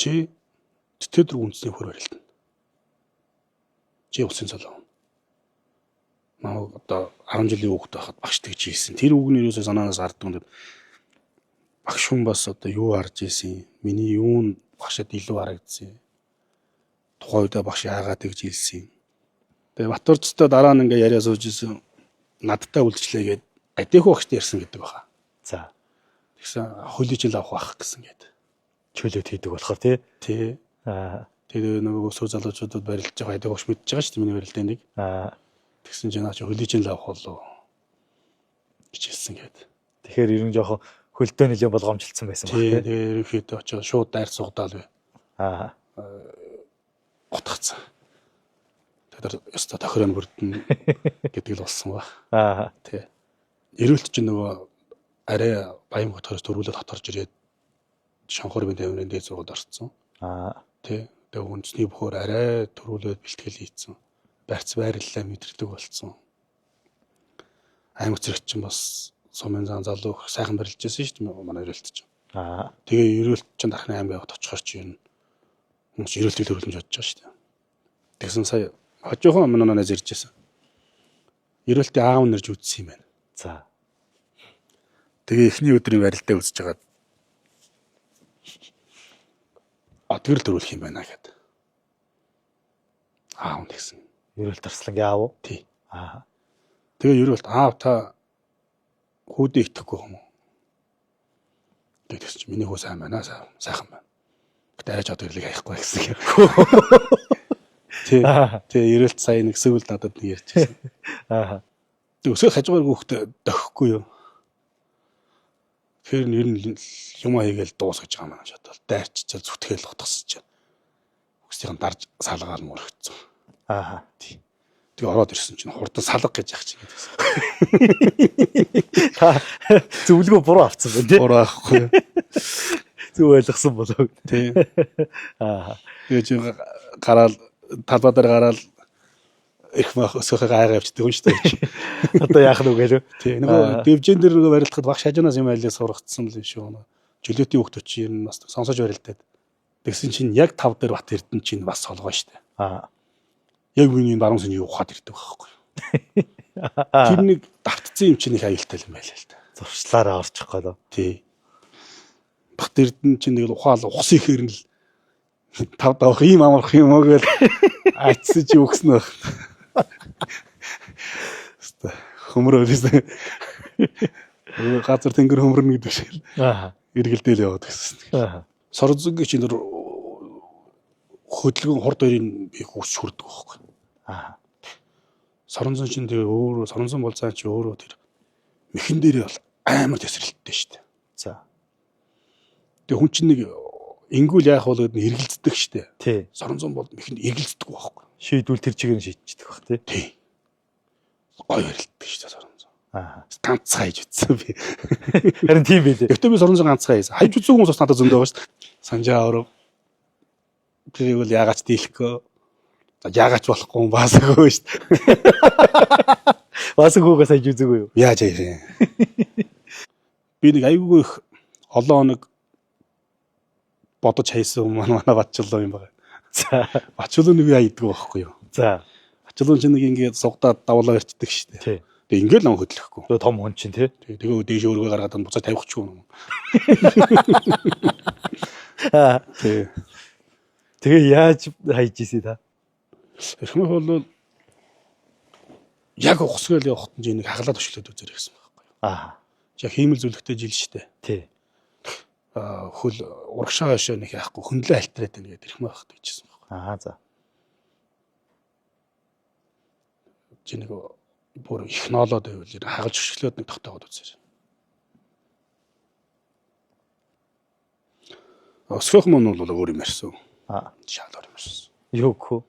Чи тэтгэр үндэсний хөр барилдана. Чи улсын цалин. Маа одоо 10 жилийн хүүхэд байхад багш тэгж хийсэн. Тэр үг нь юусоо санаанаас арддаг юм. Багш хүн бас одоо юу харж ийсэн. Миний юу нь багшад илүү харагдсан. Тухайн үедээ багш яагаад тэгж хэлсэн. Тэгээ Батөрчтэй дараа нь ингээ яриа сууж исэн. Надтай үлдчихлээ гээд адих багштай ярьсан гэдэг баха. За. Тэгсэн хуулийн жил авах байх гэсэн гээд. Чөлөөт хийдэг болохоор тий. Тий. Тэр нөгөө өсвөр залуучуудад барилж байгаа адих багш мэдж байгаа шүү дээ миний барилдаа нэг. Тэгсэн чинь наач хуулийн жил авах болов гэж хэлсэн гээд. Тэгэхээр ер нь жоохон хөлтөө нэлээд болгоомжлцсан байсан баг тий. Тэгээ ерөнхийдөө очиж шууд дайр сугдаал бай. Готгоцсон. Тэр өстө тохироо бүрдэн гэдэг л болсон ба. Тий. Эрүүлт чинь нөгөө арай баян готхоос төрүүлээд хаторж ирээд шанхуур бин тавирын дээд зургууд орцсон. Тий. Тэгээ үндэсний бөхөр арай төрүүлээд бэлтгэл хийцэн. Барьц байрлалаа мэдэрдэг болсон. Аймаг зэрэг чинь бас сумын зан залуу сайхан барилж байсан шүү дээ манай эрүүлт чинь. Тэгээ эрүүлт чинь дахны аймаг яваад очихоор чи юм. Хүмүүс эрүүлтийг төрүүлж бодож байгаа шүү дээ. Тэгсэн сая хожоохон өмнөөс ирж байсан. Эрүүлтийн аав нэрж үзсэн юм байна. За. Тэгээ эхний өдрийн барилдаа үзэж байгаа. Тэгэл төрүүлэх юм байна гэхэд. Аав нэгсэн. Эрүүлт Арслангийн аав уу? Тий. Тэгээ эрүүлт аав та хүүдээ итгэхгүй юм уу? Тэгсэн чи миний хүү сайн байна сайхан байна. Гэтэ айж одоо ирлийг аяхгүй гэсэн. Тий эрүүлт сая нэг сүүл надад нэг ярьчихсан. Тэг өсөө хажуугаар хүүхдээ дохихгүй юу? Тэр нэр нь юм хийгээл дуусгаж байгаа маань шатал. Дайрчичэл зүтгэл утгасч. Үгсийн дарж салгаал мөрөгцсөн. Тий. Тэг ороод ирсэн чинь хурдан салга гэж яах чинь гэдэгсэн. Та зөвлөгөө буруу авцсан байна тий. Буруу авахгүй. Зөв ойлгосон болов. Тий. Тэгээ чи гараал талбай дээр гараал их мах өсөхөг айгаа явчихдаг юм шүү дээ. Одоо яах нь үгүй лөө. Тий. Нөгөө дивжен дээр нөгөө барилдахад багш хажуунаас юм айлыг сургацсан л юм шүү. Жилетийн хүүхдүүд чинь бас сонсож барилдаад. Тэгсэн чинь яг 5 дээр Бат Эрдэнэ чинь бас солгоо шүү дээ. Яг миний баруун сүний ухаад ирдэг байхгүй. Тэр нэг давтцсан юм чинь их аюултай юм байлаа л да. Зуршлаараа орчих гоо. Тий. Бат Эрдэнэ чинь нэг ухаал ухс ихээр нь л тав давах ийм амарх юм уу гэж айцсан чи өгсөн байх. Хөмрөөс газар тэнгэр хөмрөнө гэдэг шиг. Эргэлдээл яваад гэсэн. Сорзогийн чинь хөдөлгөөн хурд хоёрын би хүс хүрдэг байхгүй. Соронзон чинь тэгээ өөрөө соронзон бол цаа чи өөрөө тэр мэхэн дээрээ бол амар тесрэлттэй шүү дээ. За. Тэгээ хүн чинь нэг ингүүл яах вэ гэдэг нь эргэлздэг шүү дээ. Тий. Соронзон бол мэхэнд эргэлздэг байхгүй. Шийдвэл тэр чигээр нь шийдчихдэг бах тий. Тий. Гой барилддаг шүү дээ соронзон. Ганцхан хайж утсан би. Харин тийм байлээ. Өвтө би соронзон ганцхан хайсан. Хайж утсан хүмүүс бас надад зөндөө байгаа шүү дээ. Санжаа оров. Тэрийг бол яагаад дийлэхгүй. Яагаад болохгүй баасаагүй шүү дээ. Баасаагүйгээс хайж үзээгүй юу? Яаж яах юм. Би нэг аюулгүй их олон хоног бодож хайсан манай Батчлуу юм байна. За. Батчлуу нэг яйддаг байхгүй юу? За. Батчлуу чинь нэг ингээд сугдаад давлаа ирчдэг шүү дээ. Тий. Тэгээ ингээд л ам хөдлөхгүй. Тэгээ том хүн чинь тий. Тэгээ дээш өөргөө гаргаад буцаа тавихгүй юм. Тий. Тэгээ яаж хайж ийсэ та? Эхнийх бол яг ухсгал явахт нь нэг хаглаад өшлөөд үзэр гэсэн байхгүй юу? Яг хиймэл зүлэгтэй жил штэ. Тий. Хөл урагшаа хашаа нэг яахгүй хөндлөө альтраад байна гэдэг ирэх маяг гэжсэн байхгүй. За. Чи нэг бүр их ноолоод байвал хагалж өшглөөд нэг тогтоогод үзэр. Өсгөх мөн бол өөр юм ярьсан. Шаал өөр юм ярьсан. Юу гэх вэ?